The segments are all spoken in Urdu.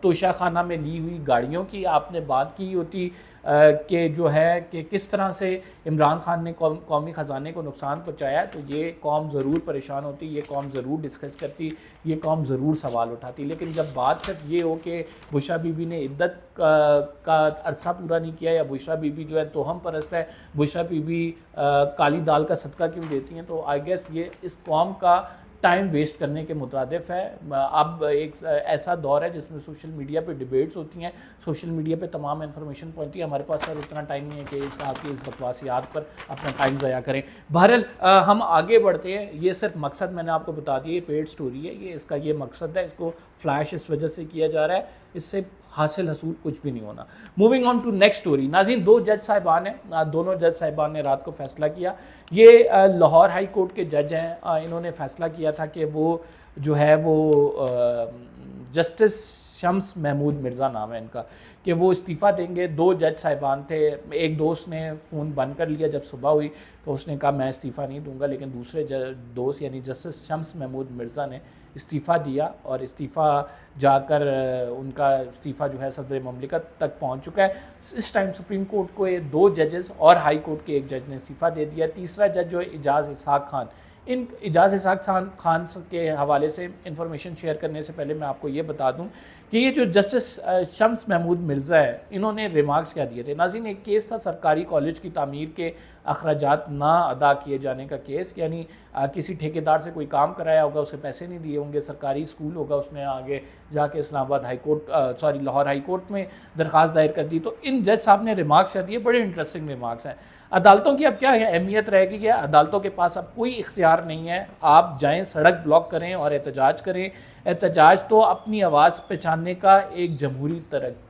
توشہ خانہ میں لی ہوئی گاڑیوں کی آپ نے بات کی ہوتی کہ جو ہے کہ کس طرح سے عمران خان نے قومی خزانے کو نقصان پہنچایا، تو یہ قوم ضرور پریشان ہوتی، یہ قوم ضرور ڈسکس کرتی، یہ قوم ضرور سوال اٹھاتی. لیکن جب بات صرف یہ ہو کہ بشریٰ بی بی نے عدت کا عرصہ پورا نہیں کیا یا بشریٰ بی بی جو ہے توہم پرست ہے، بشریٰ بی بی کالی دال کا صدقہ کیوں دیتی ہیں، تو آئی گیس یہ اس قوم کا ٹائم ویسٹ کرنے کے مترادف ہے. اب ایک ایسا دور ہے جس میں سوشل میڈیا پہ ڈیبیٹس ہوتی ہیں، سوشل میڈیا پہ تمام انفارمیشن پہنچتی ہے. ہمارے پاس سر اتنا ٹائم نہیں ہے کہ آپ کی اس بکواسیات پر اپنا ٹائم ضائع کریں. بہرحال ہم آگے بڑھتے ہیں. یہ صرف مقصد میں نے آپ کو بتا دیا، یہ پیڈ سٹوری ہے، یہ اس کا یہ مقصد ہے، اس کو فلیش اس وجہ سے کیا جا رہا ہے، اس سے حاصل کچھ بھی نہیں ہونا. Moving on to next story. ناظرین، دو جج صاحبان ہیں، دونوں جج صاحبان نے رات کو فیصلہ کیا. یہ لاہور ہائی کورٹ کے جج ہیں. انہوں نے فیصلہ کیا تھا کہ وہ جو ہے وہ جسٹس شمس محمود مرزا نام ہے ان کا، کہ وہ استعفیٰ دیں گے. دو جج صاحبان تھے، ایک دوست نے فون بند کر لیا جب صبح ہوئی تو اس نے کہا میں استعفیٰ نہیں دوں گا، لیکن دوسرے دوست یعنی جسٹس شمس محمود مرزا نے استعفیٰ دیا، اور استعفیٰ جا کر ان کا استعفیٰ جو ہے صدر مملکت تک پہنچ چکا ہے. اس ٹائم سپریم کورٹ کو یہ دو ججز اور ہائی کورٹ کے ایک جج نے استعفیٰ دے دیا. تیسرا جج جو ہے اعجاز اسحاق خان. ان اعجاز اسحاق خان کے حوالے سے انفارمیشن شیئر کرنے سے پہلے میں آپ کو یہ بتا دوں کہ یہ جو جسٹس شمس محمود مرزا ہے، انہوں نے ریمارکس کیا دیے تھے. ناظرین، ایک کیس تھا سرکاری کالج کی تعمیر کے اخراجات نہ ادا کیے جانے کا کیس، یعنی کسی ٹھیکیدار سے کوئی کام کرایا ہوگا، اسے پیسے نہیں دیے ہوں گے، سرکاری اسکول ہوگا، اس نے آگے جا کے اسلام آباد high court Lahore high court میں درخواست دائر کر دی. تو ان جج صاحب نے ریمارکس کیا دیے، بڑے انٹرسٹنگ ریمارکس ہیں. عدالتوں کی اب کیا ہے اہمیت رہ گئی ہے، عدالتوں کے پاس اب کوئی اختیار نہیں ہے. آپ جائیں، سڑک بلاک کریں اور احتجاج کریں. احتجاج تو اپنی آواز پہچاننے کا ایک جمہوری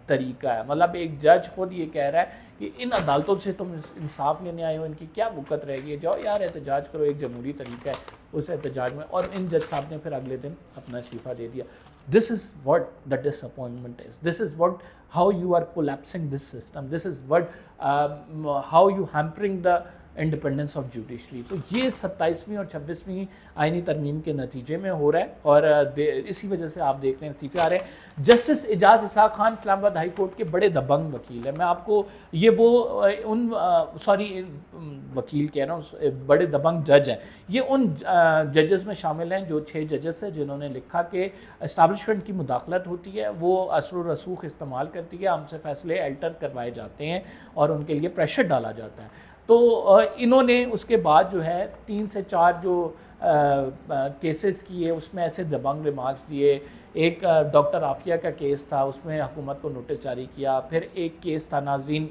طریقہ ہے. مطلب ایک جج خود یہ کہہ رہا ہے کہ ان عدالتوں سے تم انصاف لینے آئے ہو، ان کی کیا وقت رہ گئی ہے، جاؤ یار احتجاج کرو. ایک جمہوری طریقہ ہے اس احتجاج میں. اور ان جج صاحب نے پھر اگلے دن اپنا استعفیٰ دے دیا. This is what the disappointment is. This is what how you are collapsing this system. This is what how you hampering the independence of judiciary. تو یہ 27ویں اور 26ویں آئینی ترمیم کے نتیجے میں ہو رہا ہے، اور اسی وجہ سے آپ دیکھ رہے ہیں استعفے آ رہے ہیں. جسٹس اعجاز اسحاق خان اسلام آباد ہائی کورٹ کے بڑے دبنگ وکیل ہیں. میں آپ کو یہ وہ ان وکیل کہہ رہا ہوں، بڑے دبنگ جج ہیں. یہ ان ججز میں شامل ہیں جو 6 ججز ہیں جنہوں نے لکھا کہ اسٹیبلشمنٹ کی مداخلت ہوتی ہے، وہ اثر و رسوخ استعمال کرتی ہے، ہم سے فیصلے الٹر کروائے جاتے ہیں اور ان کے لیے پریشر ڈالا جاتا ہے. تو انہوں نے اس کے بعد جو ہے 3 سے 4 جو کیسز کیے، اس میں ایسے دبنگ ریمارکس دیے. ایک ڈاکٹر عافیہ کا کیس تھا، اس میں حکومت کو نوٹس جاری کیا. پھر ایک کیس تھا ناظرین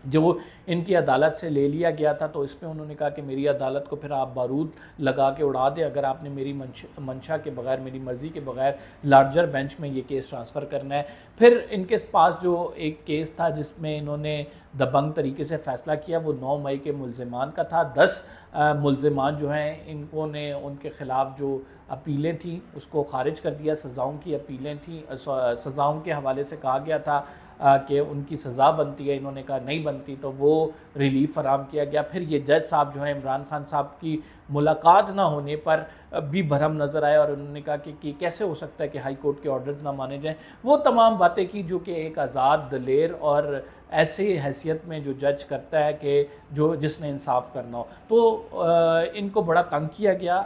جو ان کی عدالت سے لے لیا گیا تھا، تو اس میں انہوں نے کہا کہ میری عدالت کو پھر آپ بارود لگا کے اڑا دیں اگر آپ نے میری منشا کے بغیر، میری مرضی کے بغیر لارجر بینچ میں یہ کیس ٹرانسفر کرنا ہے. پھر ان کے پاس جو ایک کیس تھا جس میں انہوں نے دبنگ طریقے سے فیصلہ کیا، وہ 9 مئی کے ملزمان کا تھا. 10 ملزمان جو ہیں ان کو نے ان کے خلاف جو اپیلیں تھیں اس کو خارج کر دیا. سزاؤں کی اپیلیں تھیں، سزاؤں کے حوالے سے کہا گیا تھا کہ ان کی سزا بنتی ہے، انہوں نے کہا نہیں بنتی، تو وہ ریلیف فراہم کیا گیا. پھر یہ جج صاحب جو ہیں عمران خان صاحب کی ملاقات نہ ہونے پر بھی بھرم نظر آئے، اور انہوں نے کہا کہ کیسے ہو سکتا ہے کہ ہائی کورٹ کے آرڈرز نہ مانے جائیں. وہ تمام باتیں کی جو کہ ایک آزاد دلیر اور ایسی حیثیت میں جو جج کرتا ہے کہ جس نے انصاف کرنا ہو. تو ان کو بڑا تنگ کیا گیا.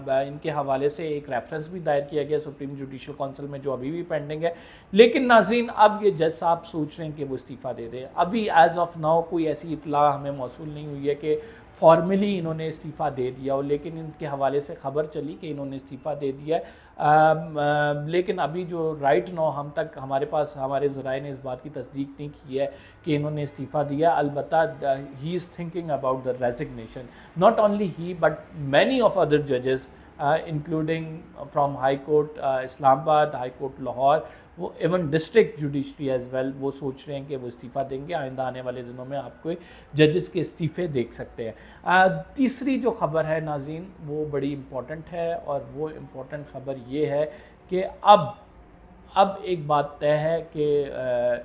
ان کے حوالے سے ایک ریفرنس بھی دائر کیا گیا سپریم جوڈیشل کونسل میں جو ابھی بھی پینڈنگ ہے. لیکن ناظرین، اب یہ جج صاحب سوچ رہے ہیں کہ وہ استعفیٰ دے دیں. ابھی ایز آف ناؤ کوئی ایسی اطلاع ہمیں موصول نہیں ہوئی ہے کہ فارملی انہوں نے استعفیٰ دے دیا ہو، لیکن ان کے حوالے سے خبر چلی کہ انہوں نے استعفیٰ دے دیا ہے. لیکن ابھی جو رائٹ نو ہم تک ہمارے پاس ہمارے ذرائع نے اس بات کی تصدیق نہیں کی ہے کہ انہوں نے استعفیٰ دیا. البتہ he is thinking about the resignation. Not only he but many of other ججز including from high court Islamabad, high court Lahore, وہ even district judiciary as well, وہ سوچ رہے ہیں کہ وہ استعفیٰ دیں گے. آئندہ آنے والے دنوں میں آپ کو ججز کے استعفے دیکھ سکتے ہیں. تیسری جو خبر ہے ناظرین وہ بڑی امپورٹنٹ ہے، اور وہ امپورٹنٹ خبر یہ ہے کہ اب اب ایک بات طے ہے کہ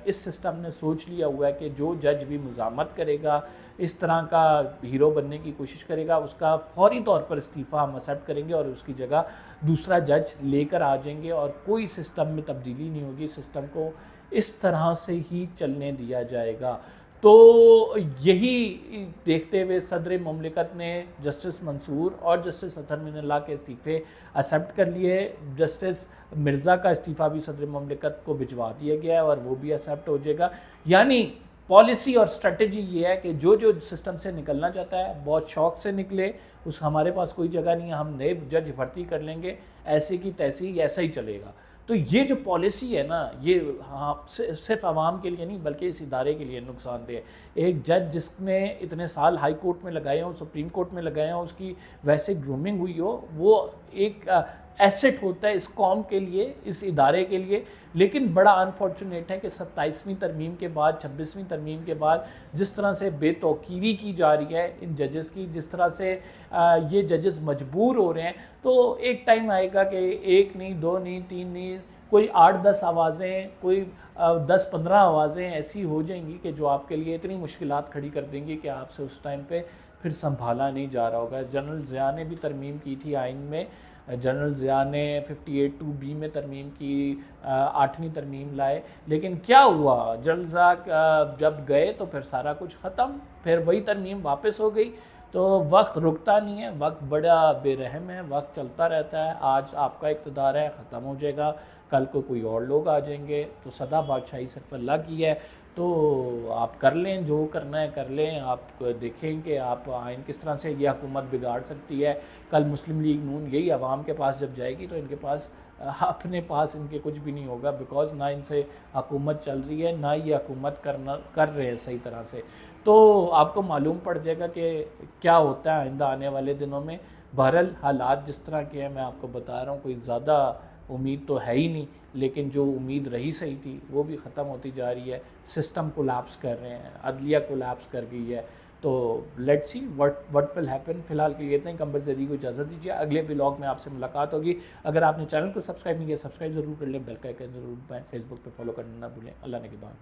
اس سسٹم نے سوچ لیا ہوا ہے کہ جو جج بھی مزاحمت کرے گا، اس طرح کا ہیرو بننے کی کوشش کرے گا، اس کا فوری طور پر استعفیٰ ہم ایکسیپٹ کریں گے اور اس کی جگہ دوسرا جج لے کر آ جائیں گے، اور کوئی سسٹم میں تبدیلی نہیں ہوگی، سسٹم کو اس طرح سے ہی چلنے دیا جائے گا۔ تو یہی دیکھتے ہوئے صدر مملکت نے جسٹس منصور اور جسٹس اطہر من اللہ کے استعفے ایکسیپٹ کر لیے۔ جسٹس مرزا کا استعفیٰ بھی صدر مملکت کو بھجوا دیا گیا ہے اور وہ بھی ایکسیپٹ ہو جائے گا۔ یعنی پالیسی اور اسٹریٹجی یہ ہے کہ جو سسٹم سے نکلنا چاہتا ہے بہت شوق سے نکلے، اس ہمارے پاس کوئی جگہ نہیں ہے، ہم نئے جج بھرتی کر لیں گے، ایسے کی تیسی ایسا ہی چلے گا۔ تو یہ جو پالیسی ہے نا، یہ صرف عوام کے لیے نہیں بلکہ اس ادارے کے لیے نقصان دہ ہے۔ ایک جج جس نے اتنے سال ہائی کورٹ میں لگائے ہوں، سپریم کورٹ میں لگائے ہوں، اس کی ویسے گرومنگ ہوئی ہو، وہ ایک ایسٹ ہوتا ہے اس قوم کے لیے، اس ادارے کے لیے۔ لیکن بڑا انفارچونیٹ ہے کہ 27ویں ترمیم کے بعد، 26ویں ترمیم کے بعد جس طرح سے بے توقیری کی جا رہی ہے ان ججز کی، جس طرح سے یہ ججز مجبور ہو رہے ہیں، تو ایک ٹائم آئے گا کہ ایک نہیں، دو نہیں، تین نہیں، کوئی 8-10 آوازیں، کوئی 10-15 آوازیں ایسی ہو جائیں گی کہ جو آپ کے لیے اتنی مشکلات کھڑی کر دیں گی کہ آپ سے اس ٹائم پہ پھر سنبھالا نہیں جا رہا ہوگا۔ جنرل ضیاء نے بھی ترمیم کی تھی آئین میں، جنرل ضیاء نے 58(2)B میں ترمیم کی، 8ویں ترمیم لائے، لیکن کیا ہوا؟ جنرل ضیاء جب گئے تو پھر سارا کچھ ختم، پھر وہی ترمیم واپس ہو گئی۔ تو وقت رکتا نہیں ہے، وقت بڑا بے رحم ہے، وقت چلتا رہتا ہے۔ آج آپ کا اقتدار ہے، ختم ہو جائے گا، کل کو کوئی اور لوگ آ جائیں گے۔ تو سدا بادشاہی صرف اللہ کی ہے، تو آپ کر لیں جو کرنا ہے کر لیں۔ آپ دیکھیں کہ آپ آئین کس طرح سے یہ حکومت بگاڑ سکتی ہے۔ کل مسلم لیگ نون یہی عوام کے پاس جب جائے گی تو ان کے پاس اپنے پاس ان کے کچھ بھی نہیں ہوگا، بیکاز نہ ان سے حکومت چل رہی ہے، نہ یہ حکومت کر رہے ہیں صحیح طرح سے۔ تو آپ کو معلوم پڑ جائے گا کہ کیا ہوتا ہے آئندہ آنے والے دنوں میں۔ بہرحال حالات جس طرح کے ہیں میں آپ کو بتا رہا ہوں، کوئی زیادہ امید تو ہے ہی نہیں، لیکن جو امید رہی صحیح تھی وہ بھی ختم ہوتی جا رہی ہے۔ سسٹم کولیپس کر رہے ہیں، عدلیہ کولیپس کر گئی ہے۔ تو let's see what will happen. فی الحال کے لیے اتنا ہی۔ قمر زیدی کو اجازت دیجیے، اگلے ولاگ میں آپ سے ملاقات ہوگی۔ اگر آپ نے چینل کو سبسکرائب نہیں کیا، سبسکرائب ضرور کر لیں، بیل کا آئیکن ضرور دبائیں، فیس بک پہ فالو کرنا نہ بھولیں۔ اللہ نگہبان۔